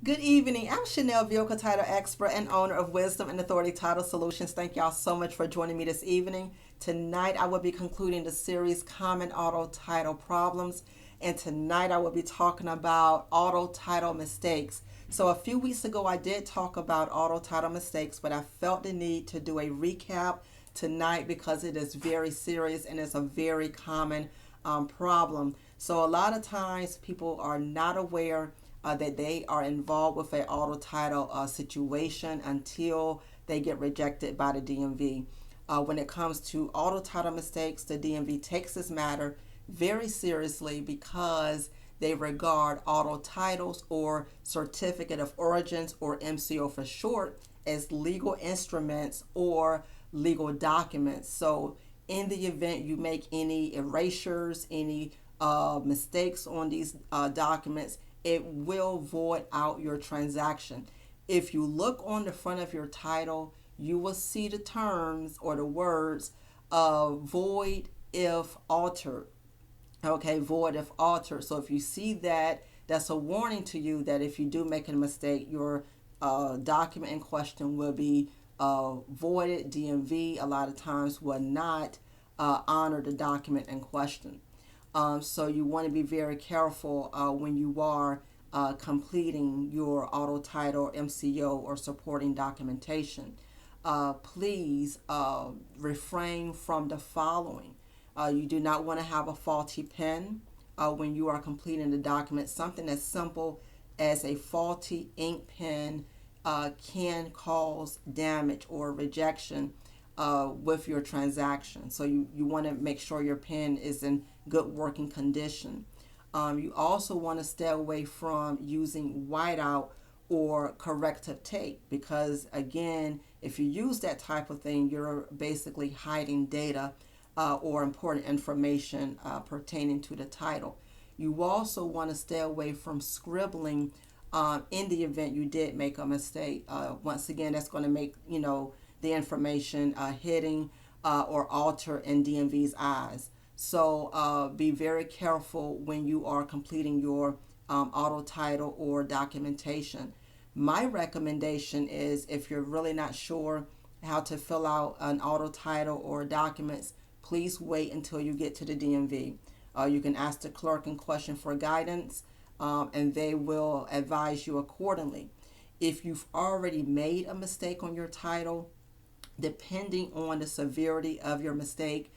Good evening. I'm Chanel, vehicle title expert and owner of Wisdom and Authority Title Solutions. Thank y'all so much for joining me this evening. Tonight, I will be concluding the series Common Auto Title Problems. And tonight, I will be talking about auto title mistakes. So, a few weeks ago, I did talk about auto title mistakes, but I felt the need to do a recap tonight because it is very serious and it's a very common problem. So, a lot of times, people are not aware that they are involved with an auto title situation until they get rejected by the DMV. When it comes to auto title mistakes, the DMV takes this matter very seriously because they regard auto titles or certificate of origins, or MCO for short, as legal instruments or legal documents. So in the event you make any erasures, any mistakes on these documents, it will void out your transaction. If you look on the front of your title, you will see the terms or the words void if altered. Okay, void if altered. So if you see that, that's a warning to you that if you do make a mistake, your document in question will be voided. DMV a lot of times will not honor the document in question. So you want to be very careful when you are completing your auto title, MCO, or supporting documentation. Please refrain from the following. You do not want to have a faulty pen when you are completing the document. Something as simple as a faulty ink pen can cause damage or rejection with your transaction. So you want to make sure your pen is in good working condition. You also want to stay away from using whiteout or corrective tape because, again, if you use that type of thing, you're basically hiding data or important information pertaining to the title. You also want to stay away from scribbling in the event you did make a mistake. Once again, that's going to make the information hidden or alter in DMV's eyes. So be very careful when you are completing your auto title or documentation. My recommendation is, if you're really not sure how to fill out an auto title or documents, please wait until you get to the DMV. You can ask the clerk in question for guidance, and they will advise you accordingly. If you've already made a mistake on your title, depending on the severity of your mistake,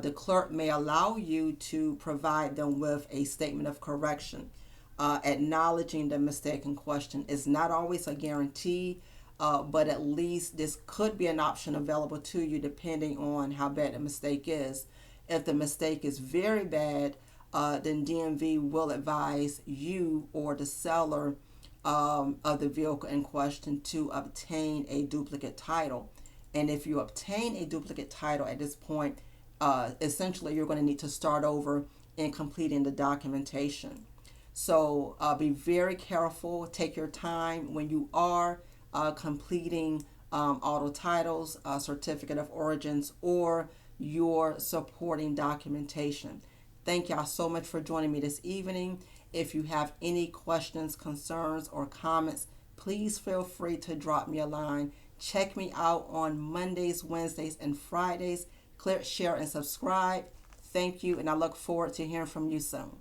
the clerk may allow you to provide them with a statement of correction. Acknowledging the mistake in question is not always a guarantee, but at least this could be an option available to you depending on how bad the mistake is. If the mistake is very bad, then DMV will advise you or the seller of the vehicle in question to obtain a duplicate title. And if you obtain a duplicate title at this point, essentially you're going to need to start over in completing the documentation. So be very careful. Take your time when you are completing auto titles, certificate of origins, or your supporting documentation. Thank y'all so much for joining me this evening. If you have any questions, concerns, or comments, please feel free to drop me a line. Check me out on Mondays, Wednesdays, and Fridays. Click, share, and subscribe. Thank you, and I look forward to hearing from you soon.